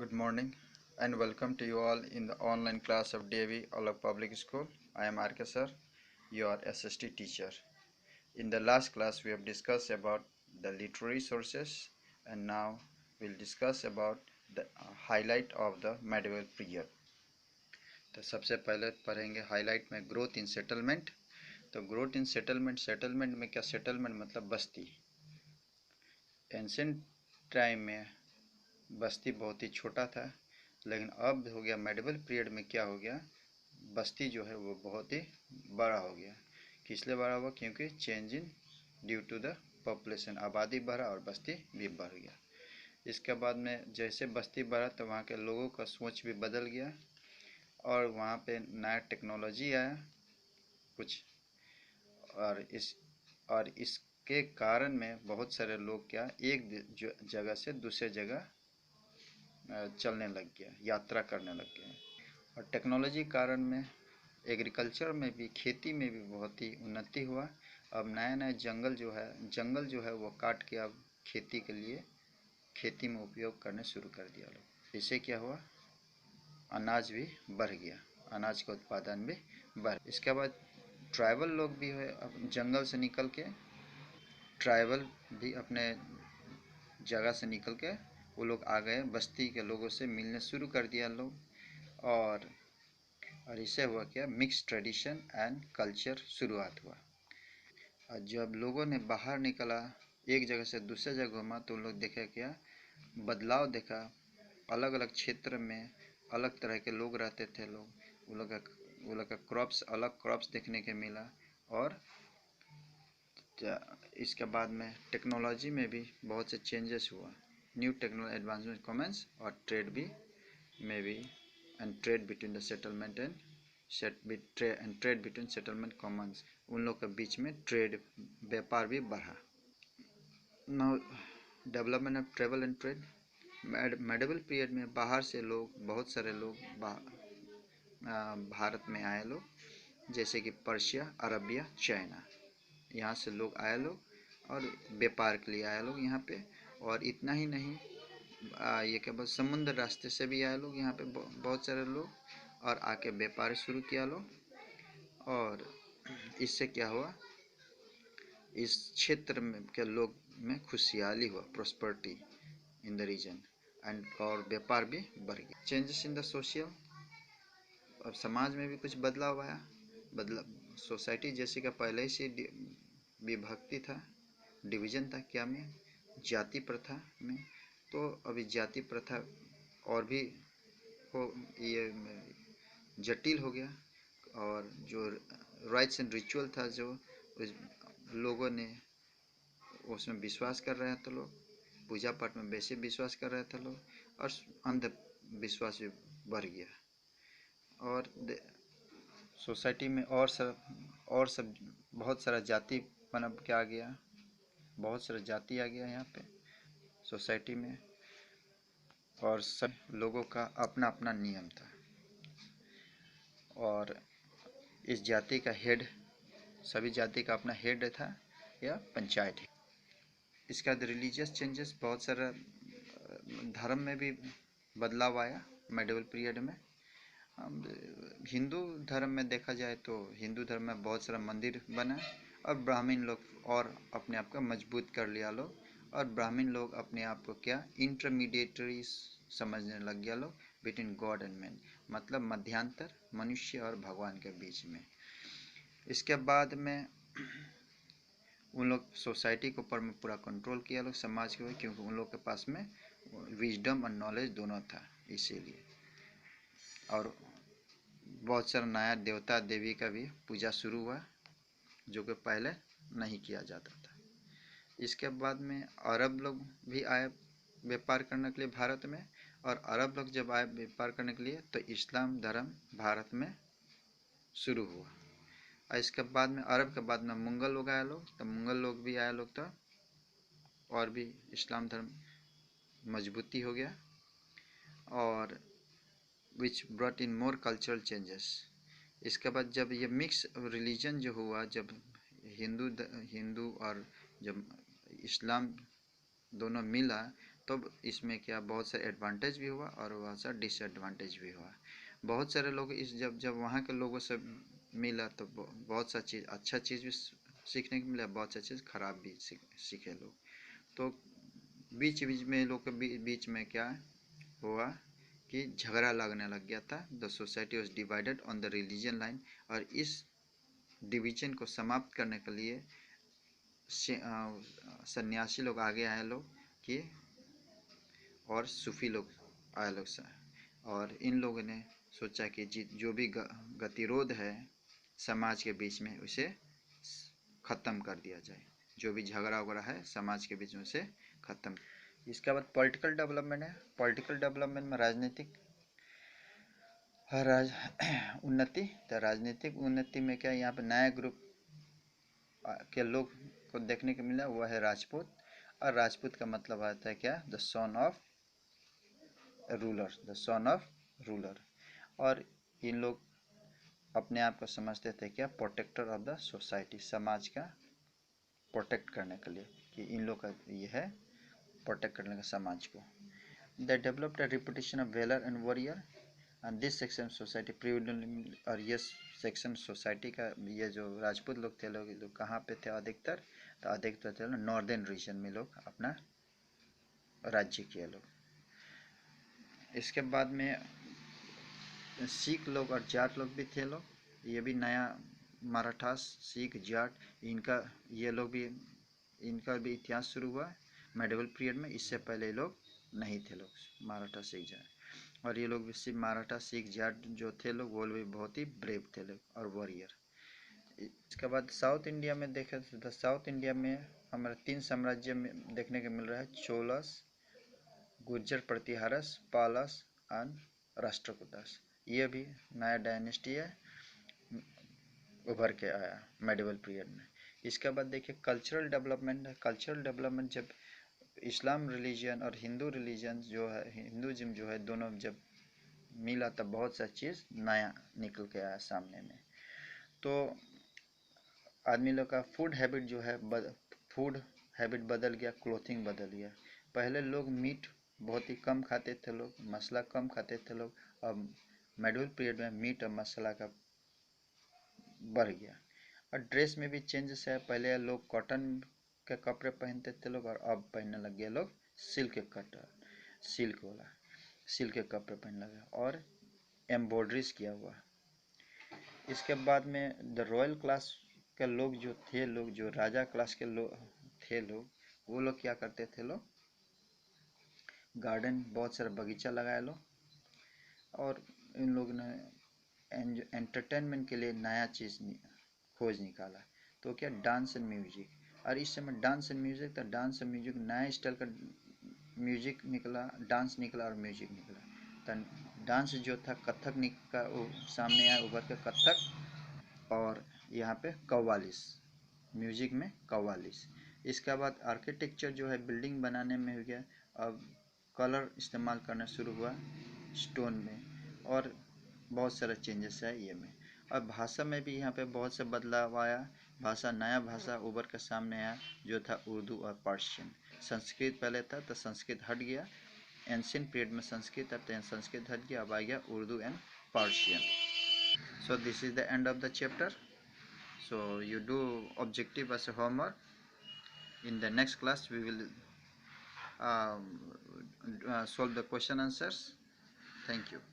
Good morning and welcome to you all in the online class of Devi Alok Public School. I am RK sir, your SST teacher. In the last class we have discussed about the literary sources, and now we'll discuss about the highlight of the medieval period. तो सबसे पहले पढ़ेंगे highlight में growth in settlement. तो growth in settlement में क्या, settlement मतलब बस्ती। Ancient time में बस्ती बहुत ही छोटा था, लेकिन अब हो गया मेडिवल पीरियड में क्या हो गया, बस्ती जो है वो बहुत ही बड़ा हो गया। किस लिए बड़ा हुआ? क्योंकि change in due to the population, आबादी बढ़ा और बस्ती भी बढ़ गया। इसके बाद में जैसे बस्ती बढ़ा तो वहाँ के लोगों का सोच भी बदल गया और वहाँ पे नया टेक्नोलॉजी आया कुछ, और इसके कारण में बहुत सारे लोग क्या एक जगह से दूसरे जगह चलने लग गया, यात्रा करने लग गया। और टेक्नोलॉजी कारण में एग्रीकल्चर में भी, खेती में भी बहुत ही उन्नति हुआ। अब नए नए जंगल जो है वो काट के अब खेती के लिए, खेती में उपयोग करने शुरू कर दिया लोग। इससे क्या हुआ, अनाज भी बढ़ गया, अनाज का उत्पादन भी बढ़। इसके बाद ट्राइबल लोग भी है, अब जंगल से निकल के ट्राइबल भी अपने जगह से निकल के वो लोग आ गए, बस्ती के लोगों से मिलने शुरू कर दिया लोग। और इससे हुआ क्या, मिक्स ट्रेडिशन एंड कल्चर शुरुआत हुआ। और जब लोगों ने बाहर निकला, एक जगह से दूसरे जगह घूमा, तो उन लोग देखा क्या बदलाव देखा। अलग अलग क्षेत्र में अलग तरह के लोग रहते थे, लोग वो लोग का क्रॉप्स, अलग क्रॉप्स देखने के मिला। और इसके बाद में टेक्नोलॉजी में भी बहुत से चेंजेस हुआ, न्यू टेक्नोलॉजी एडवांसमेंट कॉमन्स, और ट्रेड भी में भी, and trade between the settlement and trade between settlement Commons, उन लोग के बीच में ट्रेड, व्यापार भी बढ़ा। Now development of travel and trade. Medieval period में बाहर से लोग, बहुत सारे लोग भारत में आए लोग, जैसे कि पर्शिया, अरबिया, चाइना, यहाँ से लोग आए लोग और व्यापार के लिए आए लोग यहाँ पे। और इतना ही नहीं, ये केवल समुद्र रास्ते से भी आए लोग यहाँ पे बहुत सारे लोग, और आके व्यापार शुरू किया लोग। और इससे क्या हुआ, इस क्षेत्र में के लोग में खुशहाली हुआ, prosperity in the region, and और व्यापार भी बढ़ गया। चेंजेस इन द सोशल, अब समाज में भी कुछ बदलाव आया। सोसाइटी जैसे कि पहले से विभक्ति था, डिवीजन था, क्या में, जाति प्रथा में। तो अभी जाति प्रथा और भी हो, ये जटिल हो गया। और जो राइट्स एंड रिचुअल था, जो लोगों ने उसमें विश्वास कर रहे थे, लोग पूजा पाठ में वैसे विश्वास कर रहे थे लोग, और अंधविश्वास भी बढ़ गया। और सोसाइटी में और सब बहुत सारा जाति पनप के आ गया, बहुत सारा जाति आ गया यहाँ पे सोसाइटी में, और सब लोगों का अपना अपना नियम था। और इस जाति का हेड, सभी जाति का अपना हेड था या पंचायत है। इसका रिलीजियस चेंजेस, बहुत सारा धर्म में भी बदलाव आया मेडिवल पीरियड में। हिंदू धर्म में देखा जाए तो हिंदू धर्म में बहुत सारा मंदिर बना, और ब्राह्मण लोग और अपने आप को मजबूत कर लिया लोग, और ब्राह्मण लोग अपने आप को क्या इंटरमीडिएटरी समझने लग गया लोग, बिटवीन गॉड एंड मैन, मतलब मध्यांतर मनुष्य और भगवान के बीच में। इसके बाद में उन लोग सोसाइटी के ऊपर में पूरा कंट्रोल किया लोग, समाज के ऊपर, क्योंकि उन लोग के पास में विजडम और नॉलेज दोनों था इसीलिए। और बहुत सारा नया देवता देवी का भी पूजा शुरू हुआ, जो कि पहले नहीं किया जाता था। इसके बाद में अरब लोग भी आए व्यापार करने के लिए भारत में, और अरब लोग जब आए व्यापार करने के लिए तो इस्लाम धर्म भारत में शुरू हुआ। और इसके बाद में अरब के बाद में मुगल लोग आए लोग, तो मुगल लोग भी आए लोग, तो और भी इस्लाम धर्म मजबूती हो गया, और which brought in more cultural changes. इसके बाद जब ये मिक्स रिलीजन जो हुआ, जब हिंदू और जब इस्लाम दोनों मिला, तो इसमें क्या बहुत सा एडवांटेज भी हुआ और बहुत सा डिसएडवांटेज भी हुआ। बहुत सारे लोग इस जब वहाँ के लोगों से मिला तो बहुत सा चीज़ अच्छा चीज़ भी सीखने को मिला, बहुत सा चीज़ खराब भी सीखे लोग। तो बीच बीच में लोग के बीच में क्या हुआ कि झगड़ा लगने लग गया था। The society was divided on the religion line, और इस डिवीजन को समाप्त करने के लिए सन्यासी लोग आगे आए लोग कि, और सूफी लोग आए लोग से, और इन लोगों ने सोचा कि जो भी गतिरोध है समाज के बीच में उसे ख़त्म कर दिया जाए, जो भी झगड़ा वगड़ा है समाज के बीच में उसे ख़त्म। इसके बाद पॉलिटिकल डेवलपमेंट है। पॉलिटिकल डेवलपमेंट में राजनीतिक उन्नति। तो राजनीतिक उन्नति में क्या, यहाँ पे नया ग्रुप के लोग को देखने को मिला, वह है राजपूत। और राजपूत का मतलब आता है क्या, the son of ruler, the son of ruler. और इन लोग अपने आप को समझते थे क्या, प्रोटेक्टर ऑफ द सोसाइटी, समाज का प्रोटेक्ट करने के लिए, कि इन लोग का ये है प्रोटेक्ट करने का समाज को। They developed a reputation of valour and warrior and this section society prevalently. और ये सेक्शन सोसाइटी का, ये जो राजपूत लोग थे लोग कहाँ पे थे अधिकतर, तो अधिकतर थे नॉर्दर्न रीजन में लोग अपना राज्य किए लोग। इसके बाद में सिख लोग और जाट लोग भी थे लोग, ये भी नया मराठा सिख जाट, इनका ये लोग भी, इनका भी इतिहास शुरू हुआ मेडिवल पीरियड में। इससे पहले ये लोग नहीं थे लोग मराठा सिख जाट। और ये लोग भी सिर्फ मराठा सिख जाट जो थे लोग, वो भी बहुत ही ब्रेव थे लोग और वॉरियर। इसके बाद साउथ इंडिया में देखें तो साउथ इंडिया में हमारे 3 साम्राज्य में देखने को मिल रहा है, चोलस, गुर्जर प्रतिहारस, पालस एंड राष्ट्रकूटस। ये भी नया डायनेस्टी है, उभर के आया मेडिवल पीरियड में। इसके बाद देखिए कल्चरल डेवलपमेंट है। कल्चरल डेवलपमेंट जब इस्लाम रिलीजन और हिंदू रिलीजन जो है, हिंदुज़म जो है, दोनों जब मिला तब बहुत सा चीज़ नया निकल के आया सामने में। तो आदमी लोग का फूड हैबिट जो है, फूड हैबिट बदल गया, क्लोथिंग बदल गया। पहले लोग मीट बहुत ही कम खाते थे लोग, मसाला कम खाते थे लोग। अब मेडिवल पीरियड में मीट और मसाला का बढ़ गया। और ड्रेस में भी चेंजेस है, पहले लोग कॉटन के कपड़े पहनते थे लोग, और अब पहनने लग गए लोग सिल्क के कटर, सिल्क वाला, सिल्क के कपड़े पहनने लगे और एम्ब्रॉयडरीज किया हुआ। इसके बाद में द रॉयल क्लास के लोग जो थे लोग, जो राजा क्लास के लोग थे लोग, वो लोग क्या करते थे लोग, गार्डन बहुत सारा बगीचा लगाए लो, और इन लोगों ने एंटरटेनमेंट के लिए नया चीज़ खोज निकाला। तो क्या, डांस एंड म्यूजिक। और इस समय डांस एंड म्यूजिक, तो डांस एंड म्यूजिक नया स्टाइल का म्यूजिक निकला, डांस निकला और म्यूजिक निकला। तो डांस जो था कथक का सामने आया उभर के, कथक, और यहाँ पे कव्वालिस, म्यूजिक में कव्वालिस। इसके बाद आर्किटेक्चर जो है बिल्डिंग बनाने में हो गया, अब कलर इस्तेमाल करना शुरू हुआ स्टोन में, और बहुत सारा चेंजेस है ये में। और भाषा में भी यहाँ पे बहुत से बदलाव आया, भाषा, नया भाषा उभर के सामने आया जो था उर्दू और पर्शियन। संस्कृत पहले था तो संस्कृत हट गया, एंशिएंट पीरियड में संस्कृत था तो संस्कृत हट गया, अब आ गया Urdu and Persian. So this is the end of the chapter. So you do objective as a homework. In the next class we will solve the question answers. Thank you.